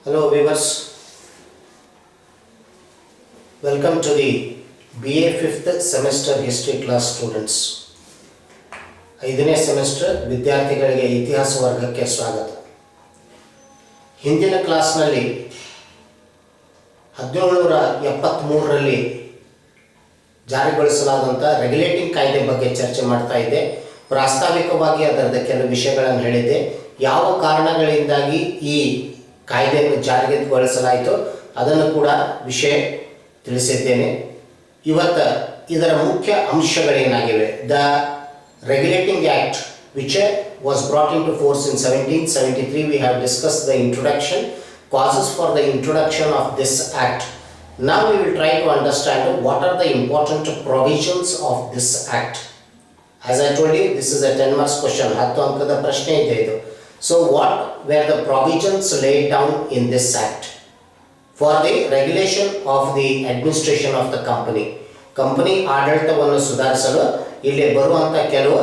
Hello viewers, welcome to the BA 5th semester history class students. 5ನೇ semester ವಿದ್ಯಾರ್ಥಿಗಳಿಗೆ ಇತಿಹಾಸ ವರ್ಗಕ್ಕೆ ಸ್ವಾಗತ. ಹಿಂದಿನ ಕ್ಲಾಸ್ನಲ್ಲಿ 1773ರಲ್ಲಿ ಜಾರಿಗೊಳಿಸಲಾದಂಥ ರೆಗ್ಯುಲೇಟಿಂಗ್ ಕಾಯ್ದೆ ಬಗ್ಗೆ ಚರ್ಚೆ ಮಾಡ್ತಾ ಇದ್ದೆ. ಪ್ರಾಸ್ತಾವಿಕವಾಗಿ ಅದರದ ಕೆಲವು ವಿಷಯಗಳನ್ನು ಹೇಳಿದ್ದೆ. ಯಾವ ಕಾರಣಗಳಿಂದಾಗಿ ಈ ಕಾಯ್ದೆಯನ್ನು ಜಾರಿಗೊಳಿಸಲಾಯಿತು ಅದನ್ನು ಕೂಡ ವಿಷಯ ತಿಳಿಸಿದ್ದೇನೆ. ಇವತ್ತು ಇದರ ಮುಖ್ಯ ಅಂಶಗಳೇನಾಗಿವೆ. The regulating act which was brought into force in 1773. We have discussed the introduction, causes for the introduction of this act. Now we will try to understand what are the important provisions of this act. As I told you, this is a 10 marks question. 10 ಅಂಕದ ಪ್ರಶ್ನೆ ಇದೆ ಇದು. So what were the provisions laid down in this act for the regulation of the administration of the company? Company ಆಡಳಿತವನ್ನು ಸುಧಾರಿಸಲು ಇಲ್ಲಿ ಬರುವಂಥ ಕೆಲವು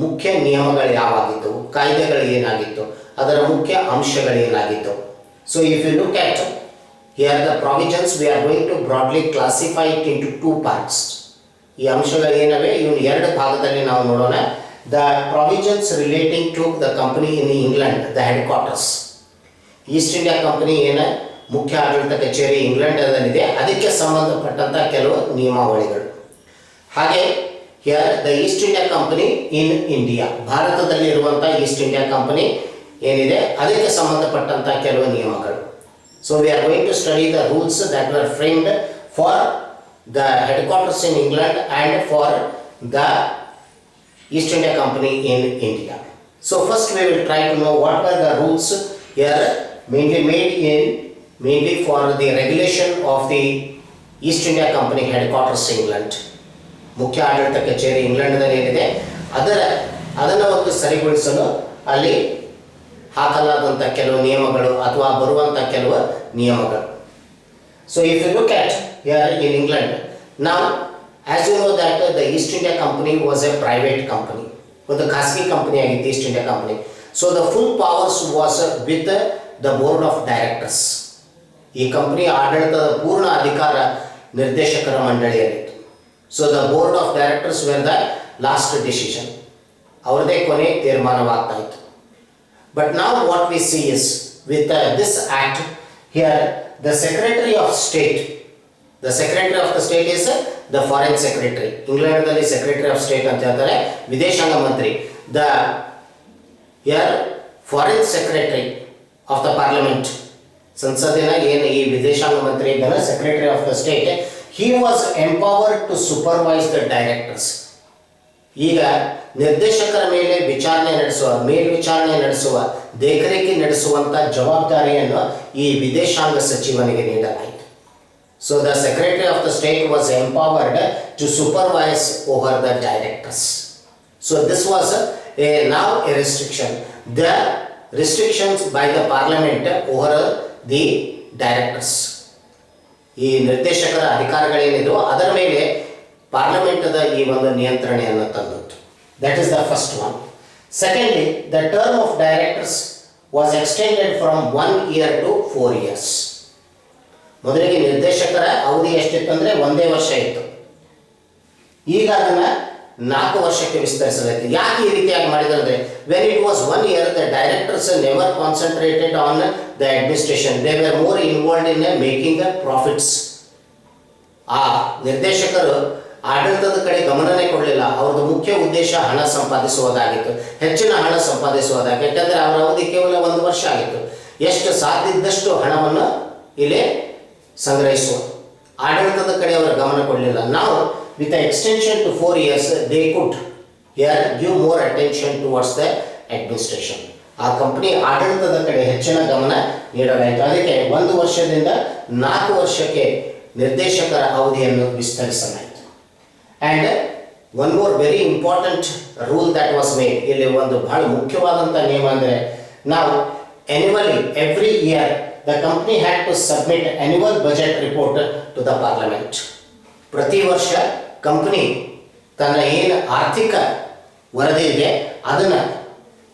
ಮುಖ್ಯ ನಿಯಮಗಳು ಯಾವಾಗಿತ್ತು, ಕಾಯ್ದೆಗಳು ಏನಾಗಿತ್ತು, ಅದರ ಮುಖ್ಯ ಅಂಶಗಳು ಏನಾಗಿತ್ತು. So if you look at here the provisions, we are going to broadly classify it into two parts. ಈ ಅಂಶಗಳು ಏನವೆ ಇವನು ಎರಡು ಭಾಗದಲ್ಲಿ ನಾವು ನೋಡೋಣ. The provisions relating to the company in England, the headquarters. East India company ಏನು ಮುಖ್ಯ ಆಡಳಿತ ಕಚೇರಿ ಇಂಗ್ಲೆಂಡಲ್ಲಿದೆ, ಅದಕ್ಕೆ ಸಂಬಂಧಪಟ್ಟಂಥ ಕೆಲವು ನಿಯಮಾವಳಿಗಳು. ಹಾಗೆ here the East India company in India, ಭಾರತದಲ್ಲಿರುವಂಥ ಈಸ್ಟ್ ಇಂಡಿಯಾ ಕಂಪನಿ ಏನಿದೆ ಅದಕ್ಕೆ ಸಂಬಂಧಪಟ್ಟಂಥ ಕೆಲವು ನಿಯಮಗಳು. So we are going to study the rules that were framed for the headquarters in England and for the East India Company in India. So first we will try to know what were the rules here mainly for the regulation of the East India Company headquarters England. ಮುಖ್ಯ ಆಡಳಿತ ಕಚೇರಿ ಇಂಗ್ಲೆಂಡ್ನಲ್ಲಿ ಏನಿದೆ ಅದನ್ನು ಒಂದು ಸರಿಗೊಳಿಸಲು ಅಲ್ಲಿ ಹಾಕಲಾದಂಥ ಕೆಲವು ನಿಯಮಗಳು ಅಥವಾ ಬರುವಂಥ ಕೆಲವು ನಿಯಮಗಳು. So if you look at here in England, now as you know that the East India Company was a private company, ಒಂದು ಖಾಸಗಿ ಕಂಪನಿ ಆಗಿತ್ತು East India company. So the full powers was with the board of directors. ಈ company ಆಡಳಿತದ ಪೂರ್ಣ ಅಧಿಕಾರ ನಿರ್ದೇಶಕರ ಮಂಡಳಿಯಲ್ಲಿತ್ತು. So the board of directors were the last decision, ಅವ್ರದೇ ಕೊನೆ ತೀರ್ಮಾನವಾಗ್ತಾ ಇತ್ತು. ಬಟ್ ನಾವು what we see is with this act here the secretary of state, the secretary of the state is the foreign secretary. ಇಂಗ್ಲೆಂಡ್ನಲ್ಲಿ secretary of state ಅಂತ ಹೇಳ್ತಾರೆ, ವಿದೇಶಾಂಗ ಮಂತ್ರಿ. the here foreign secretary of the parliament, ಸಂಸದಿನ ಏನು ಈ ವಿದೇಶಾಂಗ ಮಂತ್ರಿ ಇದ್ದಾನೆ secretary of the state, he was empowered to supervise the directors. ಈಗ ನಿರ್ದೇಶಕರ ಮೇಲೆ ವಿಚಾರಣೆ ನಡೆಸುವ, ಮೇಲ್ವಿಚಾರಣೆ ನಡೆಸುವ, ದೇಖರೇಖೆ ನಡೆಸುವಂಥ ಜವಾಬ್ದಾರಿಯನ್ನು ಈ ವಿದೇಶಾಂಗ ಸಚಿವನಿಗೆ ನೀಡಲಾಯಿತು. So the Secretary of the State was empowered to supervise over the directors. So this was now a restriction. The restrictions by the Parliament over the directors. ಈ ನಿರ್ದೇಶಕರ ಅಧಿಕಾರಗಳೇನಿದೆಯೋ ಅದರ ಮೇಲೆ ಪಾರ್ಲಿಮೆಂಟದ ಈ ಒಂದು ನಿಯಂತ್ರಣೆಯನ್ನು ತಂದಿತ್ತು. That is the first one. Secondly, the term of directors was extended from 1 year to 4 years. ಮೊದಲಿಗೆ ನಿರ್ದೇಶಕರ ಅವಧಿ ಎಷ್ಟಿತ್ತು ಅಂದರೆ 1 ವರ್ಷ ಇತ್ತು. ಈಗ ಅದನ್ನು 4 ವರ್ಷಕ್ಕೆ ವಿಸ್ತರಿಸಲಾಯಿತು. ಯಾಕೆ ಈ ರೀತಿಯಾಗಿ ಮಾಡಿದ್ರೆ, when it was 1 year, the directors never concentrated on the administration, they were more involved in making profits. ಆ ನಿರ್ದೇಶಕರು ಆಡಳಿತದ ಕಡೆ ಗಮನನೇ ಕೊಡಲಿಲ್ಲ. ಅವ್ರದ್ದು ಮುಖ್ಯ ಉದ್ದೇಶ ಹಣ ಸಂಪಾದಿಸುವುದಾಗಿತ್ತು, ಹೆಚ್ಚಿನ ಹಣ ಸಂಪಾದಿಸುವುದಾಗಿತ್ತು. ಯಾಕಂದರೆ ಅವರ ಅವಧಿ ಕೇವಲ 1 ವರ್ಷ ಆಗಿತ್ತು. ಎಷ್ಟು ಸಾಧ್ಯದಷ್ಟು ಹಣವನ್ನು ಇಲ್ಲಿ ಸಂಗ್ರಹಿಸುವ, ಆಡಳಿತದ ಕಡೆ ಅವರ ಗಮನ ಕೊಡಲಿಲ್ಲ. ನಾವು with extension to 4 years they could here give more attention towards the administration. ಆ ಕಂಪನಿ ಆಡಳಿತದ ಕಡೆ ಹೆಚ್ಚಿನ ಗಮನ ನೀಡಲಾಯಿತು. ಅದಕ್ಕೆ 1 ವರ್ಷದಿಂದ 4 ವರ್ಷಕ್ಕೆ ನಿರ್ದೇಶಕರ ಅವಧಿಯನ್ನು ವಿಸ್ತರಿಸಲಾಯಿತು. And one more very important rule that was made, ಇಲ್ಲಿ ಒಂದು ಬಹಳ ಮುಖ್ಯವಾದಂಥ ನಿಯಮ ಅಂದರೆ, ನಾವು annually every year the company had to submit annual budget report to the parliament. ಪ್ರತಿ ವರ್ಷ ಕಂಪನಿ ತನ್ನ ಏನು ಆರ್ಥಿಕ ವರದಿ ಇದೆ ಅದನ್ನು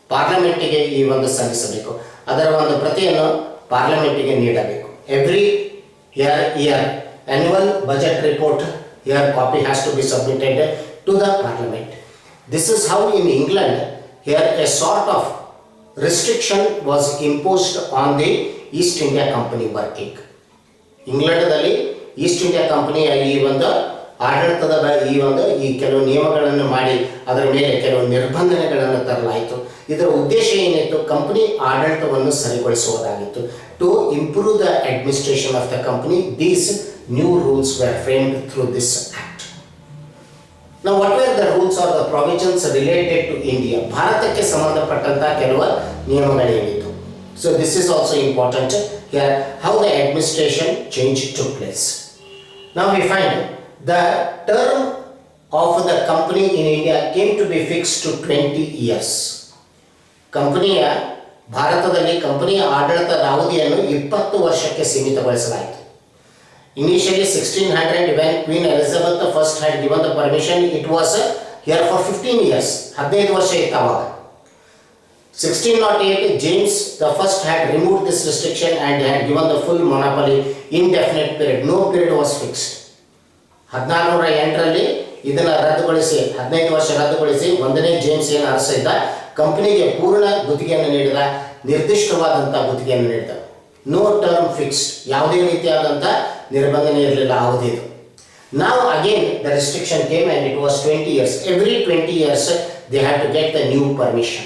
ಪಾರ್ಲಿಮೆಂಟಿಗೆ ಈ ಒಂದು ಸಲ್ಲಿಸಬೇಕು. ಅದರ ಒಂದು ಪ್ರತಿಯನ್ನು ಪಾರ್ಲಿಮೆಂಟಿಗೆ ನೀಡಬೇಕು. Every year annual budget report here copy has to be submitted to the parliament. This is how in England here a sort of restriction was imposed on the East India Company working. ಇಂಗ್ಲೆಂಡ್ದಲ್ಲಿ East India ಕಂಪನಿಯಲ್ಲಿ ಈ ಒಂದು ಆಡಳಿತದ ಈ ಕೆಲವು ನಿಯಮಗಳನ್ನು ಮಾಡಿ ಅದರ ಮೇಲೆ ಕೆಲವು ನಿರ್ಬಂಧನೆಗಳನ್ನು ತರಲಾಯಿತು. ಇದರ ಉದ್ದೇಶ ಏನಿತ್ತು? ಕಂಪನಿ ಆಡಳಿತವನ್ನು ಸರಿಗೊಳಿಸುವುದಾಗಿತ್ತು. To improve the administration of the company, these new rules were framed through this act. Now what were the rules or the provisions related to India? ಭಾರತಕ್ಕೆ ಸಂಬಂಧಪಟ್ಟಂತ ಕೆಲವು ನಿಯಮಗಳೇನಿತ್ತು. So this is also important here, how the administration change took place. Now we find the term of the company in India came to be fixed to 20 years. ಕಂಪನಿಯ ಭಾರತದಲ್ಲಿ ಕಂಪನಿಯ ಆಡಳಿತದ ಅವಧಿಯನ್ನು 20 ವರ್ಷಕ್ಕೆ ಸೀಮಿತಗೊಳಿಸಲಾಯಿತು. Initially 1600 when Queen Elizabeth I had given the permission, it was here for 15 years. 15 ವರ್ಷ ಇತ್ತು ಅವಾಗ. 1608 James the First had removed this restriction and had given the full monopoly indefinite period. No period was fixed. 1408ರಲ್ಲಿ ಇದನ್ನು ರದ್ದುಗೊಳಿಸಿ 15 ವರ್ಷ ರದ್ದುಗೊಳಿಸಿ 1ನೇ James ಏನು ಅರಸ ಇದ್ದ ಕಂಪನಿಗೆ ಪೂರ್ಣ ಗುತ್ತಿಗೆಯನ್ನು ನೀಡಿದ, ನಿರ್ದಿಷ್ಟವಾದಂಥ ಗುತ್ತಿಗೆಯನ್ನು ನೀಡಿದ. ನೋ ಟರ್ಮ್ ಫಿಕ್ಸ್ಡ್, ಯಾವುದೇ ರೀತಿಯಾದಂಥ ನಿರ್ಬಂಧನೆ ಇರಲಿಲ್ಲ ಅವಧಿದು. Now again the restriction came and it was 20 years. Every 20 years they had to get the new permission.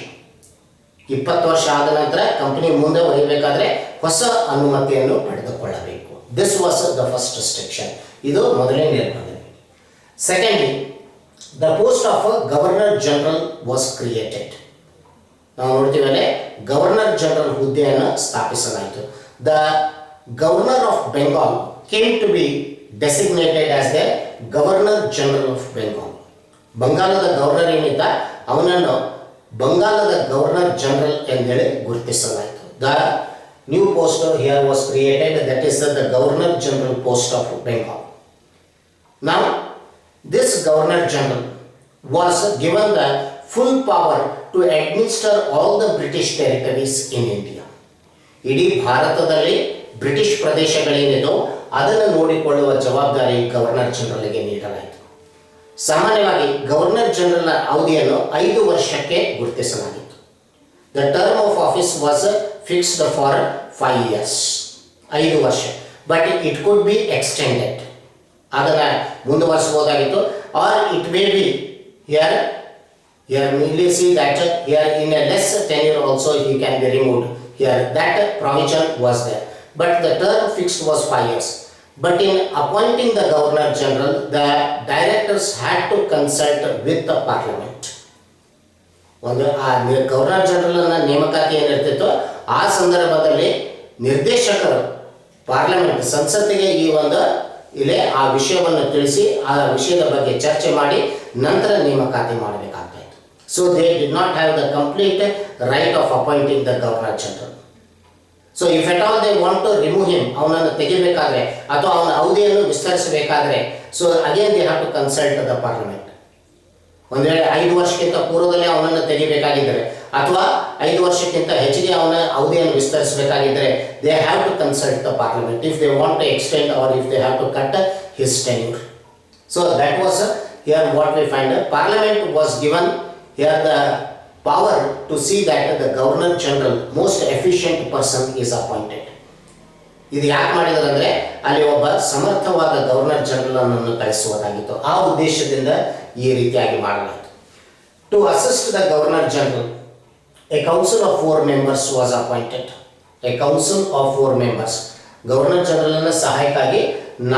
20 ವರ್ಷ ಆದ ನಂತರ ಕಂಪನಿ ಮುಂದೆ ಒಯ್ಯಬೇಕಾದ್ರೆ ಹೊಸ ಅನುಮತಿಯನ್ನು ಪಡೆದುಕೊಳ್ಳಬೇಕು. This was the first restriction. ಇದು ಮೊದಲನೇ ನಿರ್ಬಂಧನೆ. Secondly, the post of Governor General was created. ನಾವು ನೋಡ್ತೀವಲ್ಲೇ ಗವರ್ನರ್ ಜನರಲ್ ಹುದ್ದೆಯನ್ನು ಸ್ಥಾಪಿಸಲಾಯಿತು. The Governor of Bengal came to be designated as the Governor General of Bengal. ಬಂಗಾಲದ ಗವರ್ನರ್ ಏನಿದ್ದ ಅವನನ್ನು ಬಂಗಾಲದ ಗವರ್ನರ್ ಜನರಲ್ ಎಂದೇಳಿ ಗುರುತಿಸಲಾಯಿತು. The new post here was created, that is the Governor General post of Bengal. Now this Governor General was given the full power to administer all the British territories in India. ಇಡೀ ಭಾರತದಲ್ಲಿ British ಪ್ರದೇಶಗಳೇನಿದೋ ಅದನ್ನು ನೋಡಿಕೊಳ್ಳುವ ಜವಾಬ್ದಾರಿ governor ಜನರಲ್ಗೆ ನೀಡಲಾಯಿತು. ಸಾಮಾನ್ಯವಾಗಿ governor ಜನರಲ್ನ ಅವಧಿಯನ್ನು 5 ವರ್ಷಕ್ಕೆ ಗುರುತಿಸಲಾಗಿತ್ತು. The term of office was fixed for 5 years, 5 ವರ್ಷ. But it could be extended, ಅದನ್ನು ಮುಂದುವರಿಸಬಹುದಾಗಿತ್ತು. Or it may be here we see that here in a less tenure also he can be removed. Here that provision was there, but the term fixed was 5 years. But in appointing the Governor General, the directors had to consult with the Parliament. ಒಂದು ಆ governor ಜನರಲ್ನ ನೇಮಕಾತಿ ಏನಿರ್ತಿತ್ತು ಆ ಸಂದರ್ಭದಲ್ಲಿ ನಿರ್ದೇಶಕರು parliament ಸಂಸತ್ತಿಗೆ ಈ ಒಂದು ಇಲ್ಲಿ ಆ ವಿಷಯವನ್ನು ತಿಳಿಸಿ ಆ ವಿಷಯದ ಬಗ್ಗೆ ಚರ್ಚೆ ಮಾಡಿ ನಂತರ ನೇಮಕಾತಿ ಮಾಡಬೇಕಾಗ್ತಾಯಿತ್ತು. So they did not have the complete right of appointing the Governor General. So if at all they want to remove him, ಅವನನ್ನು ತೆಗಿಬೇಕಾದ್ರೆ ಅಥವಾ ಅವನ ಅವಧಿಯನ್ನು ವಿಸ್ತರಿಸಬೇಕಾದ್ರೆ, so again they have to consult the Parliament. ಒಂದು ವೇಳೆ 5 ವರ್ಷಕ್ಕಿಂತ ಪೂರ್ವದಲ್ಲಿ ಅವನನ್ನು ತೆಗಿಬೇಕಾಗಿದ್ದರೆ ಅಥವಾ 5 ವರ್ಷಕ್ಕಿಂತ ಹೆಚ್ಚಿಗೆ ಅವನ ಅವಧಿಯನ್ನು ವಿಸ್ತರಿಸಬೇಕಾಗಿದ್ದರೆ they have to consult the Parliament if they want to extend or if they have to cut his tenure. So that was here what we find. Parliament was given here the power to see that the Governor General most efficient person is appointed. ಇದು ಯಾಕೆ ಮಾಡಿದ್ರು ಅಂದರೆ ಅಲ್ಲಿ ಒಬ್ಬ ಸಮರ್ಥವಾದ governor general ಅನ್ನು ಕಳಿಸುವುದಾಗಿತ್ತು. ಆ ಉದ್ದೇಶದಿಂದ ಈ ರೀತಿಯಾಗಿ ಮಾಡಲಾಯಿತು. To assist the governor general, a council of 4 members was appointed. A council of 4 members, governor ಜನರಲ್ನ ಸಹಾಯಕ್ಕಾಗಿ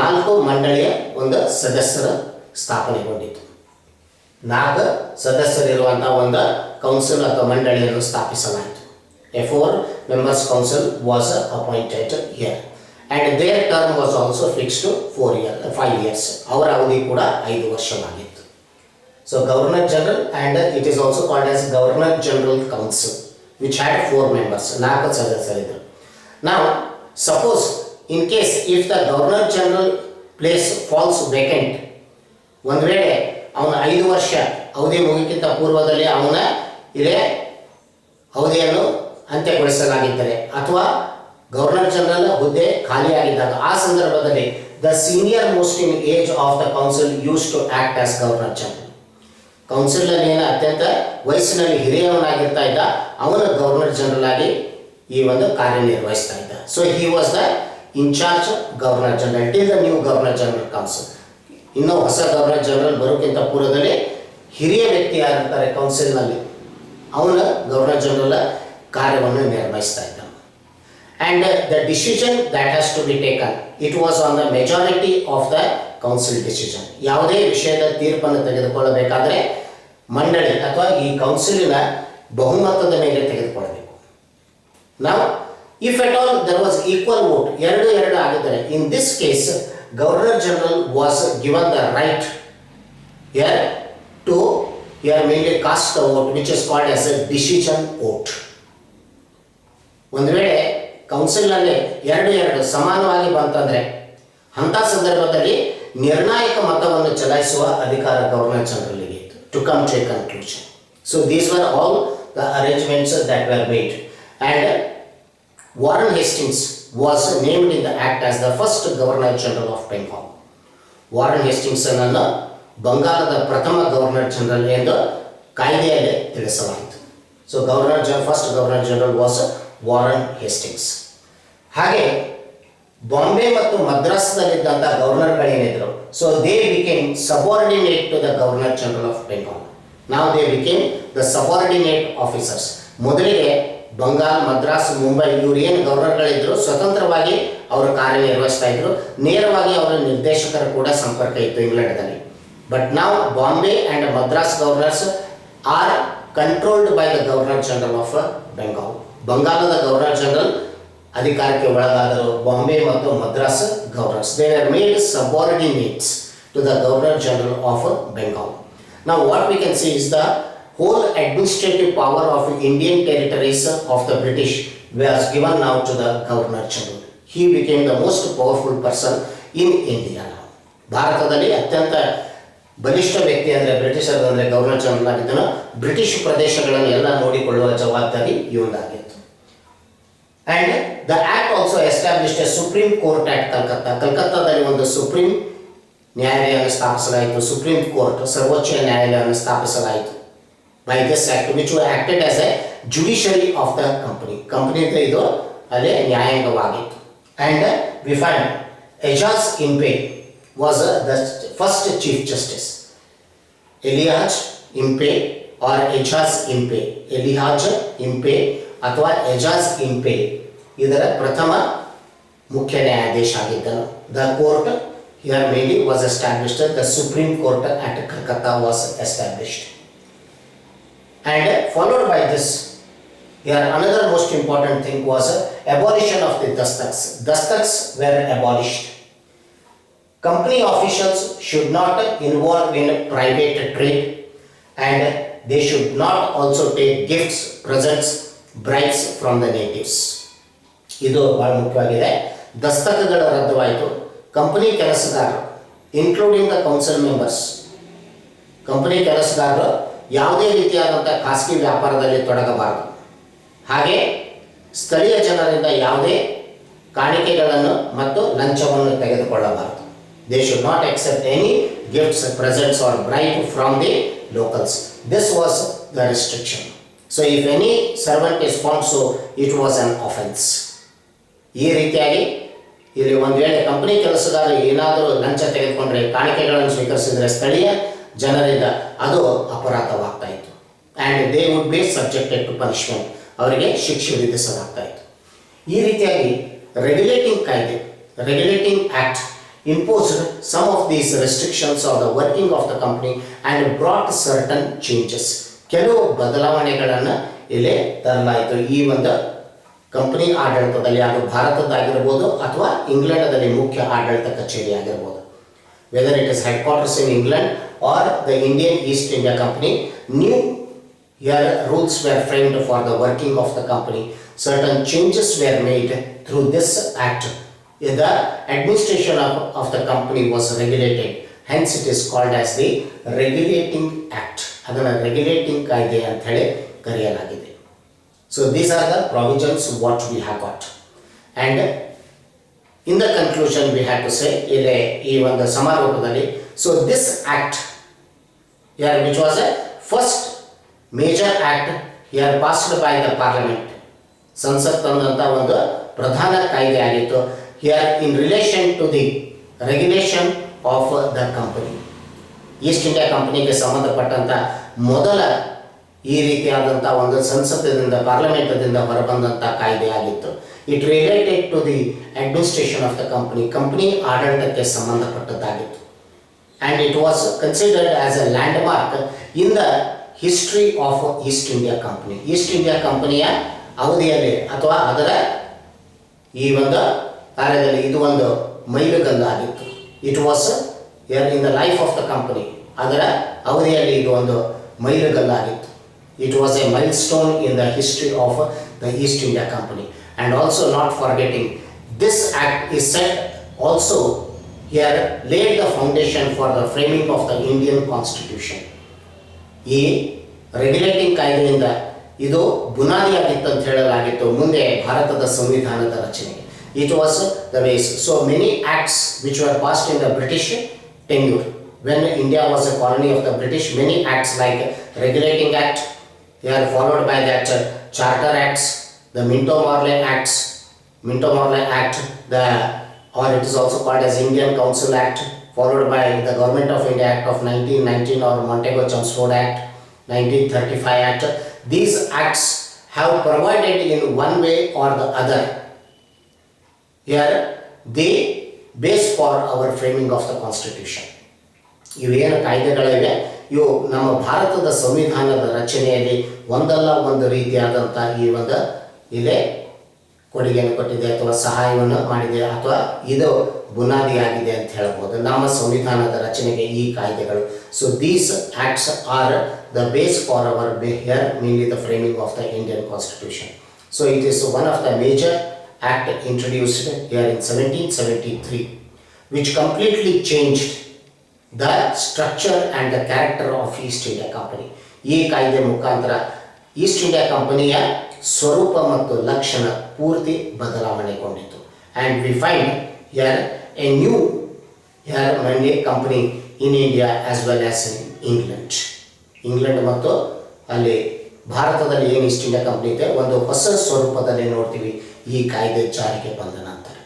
4 ಮಂಡಳಿಯ ಒಂದು ಸದಸ್ಯರ ಸ್ಥಾಪನೆಗೊಂಡಿತು. 4 ಸದಸ್ಯರಿರುವಂತಹ ಒಂದು ಕೌನ್ಸಿಲ್ ಅಥವಾ ಮಂಡಳಿಯನ್ನು ಸ್ಥಾಪಿಸಲಾಯಿತು. A 4 members council was appointed here and their term was also fixed to 5 years. ಅವರ ಅವಧಿ ಕೂಡ 5 ವರ್ಷವಾಗಿತ್ತು. So Governor General, and it is also called as Governor General Council, which had 4 members, 4 ಸದಸ್ಯರಿದ್ದರು. Now suppose in case if the Governor General place falls vacant, ಒಂದು ವೇಳೆ ಅವನ 5 ವರ್ಷ ಅವಧಿ ಮುಗಿಯಕ್ಕಿಂತ ಪೂರ್ವದಲ್ಲಿ ಅವನ ಇಲ್ಲೇ ಅವಧಿಯನ್ನು ಅಂತ್ಯಗೊಳಿಸಲಾಗಿದ್ದರೆ ಅಥವಾ ಗವರ್ನರ್ ಜನರಲ್ ಹುದ್ದೆ ಖಾಲಿಯಾಗಿದ್ದಾಗ ಆ ಸಂದರ್ಭದಲ್ಲಿ the senior most in age of the council use to act as governor general. ಕೌನ್ಸಿಲಲ್ಲಿ ಏನು ಅತ್ಯಂತ ವಯಸ್ಸಿನಲ್ಲಿ ಹಿರಿಯವನಾಗಿರ್ತಾ ಇದ್ದ ಅವನು ಗವರ್ನರ್ ಜನರಲ್ ಆಗಿ ಈ ಒಂದು ಕಾರ್ಯನಿರ್ವಹಿಸ್ತಾ ಇದ್ದ. So he was the incharge governor general till the new governor general comes. ಇನ್ನೂ ಹೊಸ ಗವರ್ನರ್ ಜನರಲ್ ಬರೋಕ್ಕಿಂತ ಪೂರ್ವದಲ್ಲಿ ಹಿರಿಯ ವ್ಯಕ್ತಿ ಯಾರಿರ್ತಾರೆ ಕೌನ್ಸಿಲ್ನಲ್ಲಿ ಅವನ ಗವರ್ನರ್ ಜನರಲ್ ಕಾರ್ಯವನ್ನು ನಿರ್ವಹಿಸ್ತಾ ಇದ್ದ. And the decision that has to be taken it was on the majority of the council decision. ಯಾವುದೇ ವಿಷಯದ ತೀರ್ಪನ್ನು ತೆಗೆದುಕೊಳ್ಳಬೇಕಾದ್ರೆ ಮಂಡಳಿ ಅಥವಾ ಈ ಕೌನ್ಸಿಲಿನ ಬಹುಮತದ ಮೇಲೆ ತೆಗೆದುಕೊಳ್ಳಬೇಕು. ನಾವು if at all there was equal vote, 2-2 ಆಗಿದ್ದರೆ in this case governor general was given the right to mainly cast the vote which is called as a decision vote. ಒಂದು ವೇಳೆ ಕೌನ್ಸಿಲ್ನಲ್ಲಿ 2-2 ಸಮಾನವಾಗಿ ಬಂತಂದರೆ ಅಂಥ ಸಂದರ್ಭದಲ್ಲಿ ನಿರ್ಣಾಯಕ ಮತವನ್ನು ಚಲಾಯಿಸುವ ಅಧಿಕಾರ ಗವರ್ನರ್ ಜನರಲ್ಗೆ ಇತ್ತು to come to a conclusion. So these were all the arrangements that were made. And Warren Hastings was named in the act as the first governor general of Bengal. Warren Hastings ಅನ್ನು ಬಂಗಾಲದ ಪ್ರಥಮ governor general ಎಂದು ಕಾಯ್ದೆಯಲ್ಲಿ ತಿಳಿಸಲಾಯಿತು. So first governor general was Warren Hastings. ಹಾಗೆ ಬಾಂಬೆ ಮತ್ತು ಮದ್ರಾಸ್ನಲ್ಲಿದ್ದಂಥ ಗವರ್ನರ್ಗಳೇನಿದ್ರು so they became subordinate to the governor general of Bengal. ನಾವು they became the subordinate officers. ಮೊದಲಿಗೆ ಬಂಗಾಲ್, ಮದ್ರಾಸ್, ಮುಂಬೈ ಇವರು ಏನು ಗವರ್ನರ್ಗಳಿದ್ರು ಸ್ವತಂತ್ರವಾಗಿ ಅವರು ಕಾರ್ಯನಿರ್ವಹಿಸ್ತಾ ಇದ್ರು. ನೇರವಾಗಿ ಅವರ ನಿರ್ದೇಶಕರ ಕೂಡ ಸಂಪರ್ಕ ಇತ್ತು ಇಂಗ್ಲೆಂಡ್ನಲ್ಲಿ. ಬಟ್ ನಾವು Bombay and Madras governors are controlled by the governor general of Bengal. ಬಂಗಾಲದ ಗವರ್ನರ್ ಜನರಲ್ ಅಧಿಕಾರಕ್ಕೆ ಒಳಗಾದರು ಬಾಂಬೆ ಮತ್ತು Madras governors. They are made subordinates to the governor general of Bengal. Now what we can see is the whole administrative power of Indian territories of the British was given now to the Governor General. He became the most powerful person in India now. ಭಾರತದಲ್ಲಿ ಅತ್ಯಂತ ಬಲಿಷ್ಠ ವ್ಯಕ್ತಿ ಅಂದರೆ ಬ್ರಿಟಿಷರ್ ಅಂದರೆ governor general ಆಗಿದ್ದನು. British ಪ್ರದೇಶಗಳನ್ನು ಎಲ್ಲ ನೋಡಿಕೊಳ್ಳುವ ಜವಾಬ್ದಾರಿ ಇವನಾಗಿತ್ತು. And the act also established a supreme court at Calcutta. ಕಲ್ಕತ್ತಾದಲ್ಲಿ ಒಂದು ಸುಪ್ರೀಂ ನ್ಯಾಯಾಲಯವನ್ನು ಸ್ಥಾಪಿಸಲಾಯಿತು. ಸುಪ್ರೀಂ ಕೋರ್ಟ್ ಸರ್ವೋಚ್ಚ ನ್ಯಾಯಾಲಯವನ್ನು ಸ್ಥಾಪಿಸಲಾಯಿತು. By this act which acted as a judiciary of the ಕಂಪನಿದ ಇದು ಅಲ್ಲೇ ನ್ಯಾಯಾಂಗವಾಗಿತ್ತು. And we find Ejaz Impey was the first chief justice. Elijah Impey or Ejaz Impey, Elijah Impey ಅಥವಾ ಎಜಾಜ್ ಇಂಪೆ ಇದರ ಪ್ರಥಮ ಮುಖ್ಯ ನ್ಯಾಯಾಧೀಶ ಆಗಿದ್ದನು. The court here mainly was established, the Supreme Court at Calcutta was established. And followed by this, here another most important thing was abolition of the dastaks. Dastaks were abolished. Company officials should not involve in private trade and they should not also take gifts, presents, bribes from the natives. ಇದು ಬಹಳ ಮುಖ್ಯವಾಗಿದೆ. ದಸ್ತಕಗಳ ರದ್ದುವಾಯಿತು. Company ಕೆಲಸಗಾರರು including the council members, company ಕೆಲಸಗಾರರು ಯಾವುದೇ ರೀತಿಯಾದಂಥ ಖಾಸಗಿ ವ್ಯಾಪಾರದಲ್ಲಿ ತೊಡಗಬಾರದು. ಹಾಗೆ ಸ್ಥಳೀಯ ಜನರಿಂದ ಯಾವುದೇ ಕಾಣಿಕೆಗಳನ್ನು ಮತ್ತು ಲಂಚವನ್ನು ತೆಗೆದುಕೊಳ್ಳಬಾರದು. They should not accept any gifts, presents or bribe from the locals. This was the restriction. So if any servant is found so, it was an offense. ಈ ರೀತಿಯಾಗಿ ಇಲ್ಲಿ ಒಂದು ವೇಳೆ ಕಂಪನಿ ಕೆಲಸಗಾರ ಏನಾದರೂ ಲಂಚ ತೆಗೆದುಕೊಂಡ್ರೆ, ಕಾಣಿಕೆಗಳನ್ನು ಸ್ವೀಕರಿಸಿದರೆ ಸ್ಥಳೀಯ ಜನರಿಂದ ಅದು ಅಪರಾಧವಾಗ್ತಾ ಇತ್ತು. And they would be subjected to punishment, ಅವರಿಗೆ ಶಿಕ್ಷೆ ವಿಧಿಸಲಾಗ್ತಾ ಇತ್ತು. ಈ ರೀತಿಯಾಗಿ regulating act imposed some of these restrictions on the working of the company and brought certain changes. ಕೆಲವು ಬದಲಾವಣೆಗಳನ್ನು ಇಲ್ಲಿ ತರಲಾಯಿತು. ಈ ಒಂದು ಕಂಪನಿ ಆಡಳಿತದಲ್ಲಿ, ಅದು ಭಾರತದಾಗಿರ್ಬೋದು ಅಥವಾ ಇಂಗ್ಲೆಂಡದಲ್ಲಿ ಮುಖ್ಯ ಆಡಳಿತ ಕಚೇರಿ ಆಗಿರ್ಬೋದು. Whether it is headquarters in England or the Indian East India company, new rules were framed for the working of the company. Certain changes were made through this act. The administration of the company was regulated, hence it is called as the regulating act. ಅದನ್ನು regulating ಕಾಯ್ದೆ ಅಂತ ಹೇಳಿ ಕರೆಯಲಾಗಿದೆ. So these are the provisions what we have got. And in the conclusion we have to say ಇಲ್ಲಿ ಈ ಒಂದು ಸಮಾರೋಪದಲ್ಲಿ so this act here which was a first major act here passed by the parliament ಸಂಸತ್ ತಂದಂತ ಒಂದು ಪ್ರಧಾನ ಕಾಯ್ದೆ ಆಗಿತ್ತು here in relation to the regulation of the company East India ಕಂಪನಿಗೆ ಸಂಬಂಧಪಟ್ಟಂತ ಮೊದಲ ಈ ರೀತಿಯಾದಂಥ ಒಂದು ಸಂಸತ್ತಿನಿಂದ ಪಾರ್ಲಿಮೆಂಟ್ದಿಂದ ಹೊರಬಂದಂಥ ಕಾಯ್ದೆ ಆಗಿತ್ತು it related to the administration of the company ಆಡಳಿತಕ್ಕೆ ಸಂಬಂಧಪಟ್ಟದ್ದಾಗಿತ್ತು and it was considered as a landmark in the history of East India ಕಂಪನಿಯ ಅವಧಿಯಲ್ಲಿ ಅಥವಾ ಅದರ ಈ ಒಂದು ಕಾರ್ಯದಲ್ಲಿ ಇದು ಒಂದು ಮೈಲುಗಲ್ಲು ಆಗಿತ್ತು it was in the life of the company ಅದರ ಅವಧಿಯಲ್ಲಿ ಇದು ಒಂದು ಮೈಲುಗಲ್ಲಾಗಿತ್ತು it was a milestone in the history of the East India Company. And also not forgetting this act is said also here laid the foundation for the framing of the Indian Constitution. ಈ regulating ಕಾಯ್ದೆಯಿಂದ ಇದು ಬುನಾದಿಯಾಗಿತ್ತು ಅಂತ ಹೇಳಲಾಗಿತ್ತು ಮುಂದೆ ಭಾರತದ ಸಂವಿಧಾನದ ರಚನೆಗೆ it was the base so many acts which were passed in the British tenure when India was a colony of the British many acts like regulating act they are followed by that charter acts the Minto Morley Act the or it is also called as Indian Council Act followed by the Government of India Act of 1919 or Montego-Chelmsford Act 1935 Act these acts have provided in one way or the other here the base for our framing of the constitution ಇವೇನು ಕಾಯ್ದೆಗಳಿವೆ ಇವು ನಮ್ಮ ಭಾರತದ ಸಂವಿಧಾನದ ರಚನೆಯಲ್ಲಿ ಒಂದಲ್ಲ ಒಂದು ರೀತಿಯಾದಂಥ ಈ ಒಂದು ಇದೇ ಕೊಡುಗೆಯನ್ನು ಕೊಟ್ಟಿದೆ ಅಥವಾ ಸಹಾಯವನ್ನು ಮಾಡಿದೆ ಅಥವಾ ಇದು ಬುನಾದಿಯಾಗಿದೆ ಅಂತ ಹೇಳ್ಬೋದು ನಮ್ಮ ಸಂವಿಧಾನದ ರಚನೆಗೆ ಈ ಕಾಯ್ದೆಗಳು so these acts are the base for our here mainly the framing of the Indian constitution so it is one of the major act introduced here in 1773 which completely changed the structure and the character of East India Company ಈ ಕಾಯ್ದೆ ಮುಖಾಂತರ East India ಕಂಪನಿಯ ಸ್ವರೂಪ ಮತ್ತು ಲಕ್ಷಣ ಪೂರ್ತಿ ಬದಲಾವಣೆಗೊಂಡಿತು and we find here a new here many company in India as well as in England ಮತ್ತು ಅಲ್ಲಿ ಭಾರತದಲ್ಲಿ ಏನು ಈಸ್ಟ್ ಇಂಡಿಯಾ ಕಂಪನಿ ಇದೆ ಒಂದು ಹೊಸ ಸ್ವರೂಪದಲ್ಲಿ ನೋಡ್ತೀವಿ ಈ ಕಾಯ್ದೆ ಜಾರಿಗೆ ಬಂದ ನಂತರ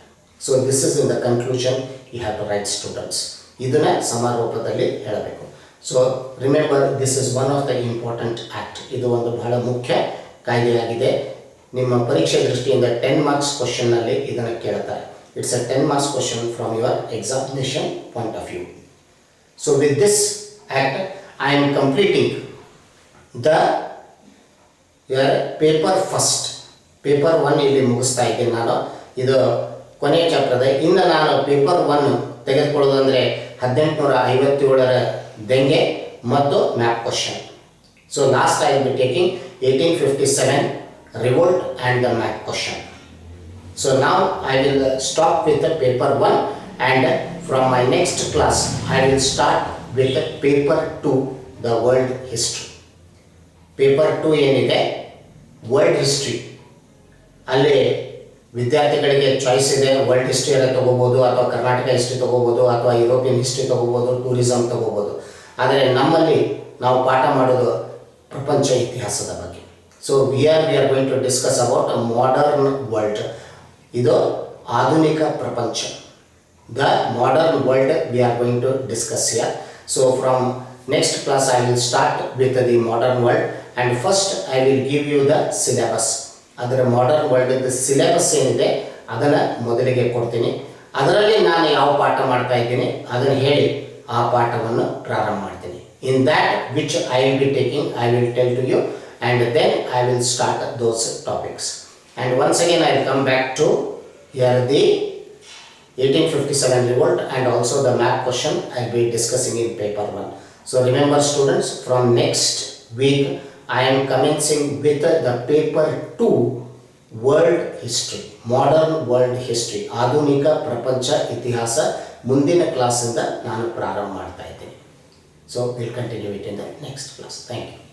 so this is in the conclusion you have to write students ಇದನ್ನ ಸಮಾರೋಪದಲ್ಲಿ ಹೇಳಬೇಕು so remember this is one of the important act ಇದು ಒಂದು ಬಹಳ ಮುಖ್ಯ ಕಾಯ್ದೆಯಾಗಿದೆ ನಿಮ್ಮ ಪರೀಕ್ಷೆ ದೃಷ್ಟಿಯಿಂದ 10 ಮಾರ್ಕ್ಸ್ ಕ್ವಶನ್ನಲ್ಲಿ ಇದನ್ನು ಕೇಳ್ತಾರೆ it's a 10 marks question from your examination point of view so with this act I am completing the paper first paper 1 ಇಲ್ಲಿ ಮುಗಿಸ್ತಾ ಇದ್ದೀನಿ ನಾನು ಇದು ಕೊನೆಯ ಚಾಪ್ಟರ್ ಇದೆ ಇನ್ನು ನಾನು ಪೇಪರ್ 1 ತೆಗೆದುಕೊಳ್ಳೋದಂದರೆ 1857ರ ದೆಂಗೆ ಮತ್ತು map question so last I will be taking 1857 revolt and the map question so ನಾವು I will stop with the paper 1 and from my next class I will start with paper 2 the world history paper 2 ಏನಿದೆ world history ಅಲ್ಲಿ ವಿದ್ಯಾರ್ಥಿಗಳಿಗೆ choice ಇದೆ world ಹಿಸ್ಟ್ರಿಯನ್ನು ತೊಗೋಬೋದು ಅಥವಾ Karnataka history ತೊಗೋಬೋದು ಅಥವಾ European history ತೊಗೋಬೋದು ಟೂರಿಸಮ್ ತೊಗೋಬೋದು ಆದರೆ ನಮ್ಮಲ್ಲಿ ನಾವು ಪಾಠ ಮಾಡೋದು ಪ್ರಪಂಚ ಇತಿಹಾಸದ ಬಗ್ಗೆ so we are going to discuss about a modern world ಇದು ಆಧುನಿಕ ಪ್ರಪಂಚ the modern world we are going to discuss here so from next class I will start with the modern world and first I will give you the syllabus ಅದರ modern world syllabus ಏನಿದೆ ಅದನ್ನು ಮೊದಲಿಗೆ ಕೊಡ್ತೀನಿ ಅದರಲ್ಲಿ ನಾನು ಯಾವ ಪಾಠ ಮಾಡ್ತಾ ಇದ್ದೀನಿ ಅದನ್ನು ಹೇಳಿ ಆ ಪಾಠವನ್ನು ಪ್ರಾರಂಭ ಮಾಡ್ತೀನಿ in that which I will be taking I will tell to you and then I will start those topics and once again I will come back to here the 1857 revolt and also the map question I will be discussing in paper 1. So remember students, from next week I am commencing with the paper 2 world history, modern world history, ಆಧುನಿಕ ಪ್ರಪಂಚ ಇತಿಹಾಸ ಮುಂದಿನ ಕ್ಲಾಸಿಂದ ನಾನು ಪ್ರಾರಂಭ ಮಾಡ್ತಾ ಇದ್ದೀನಿ. So we'll continue it in the next class. Thank you.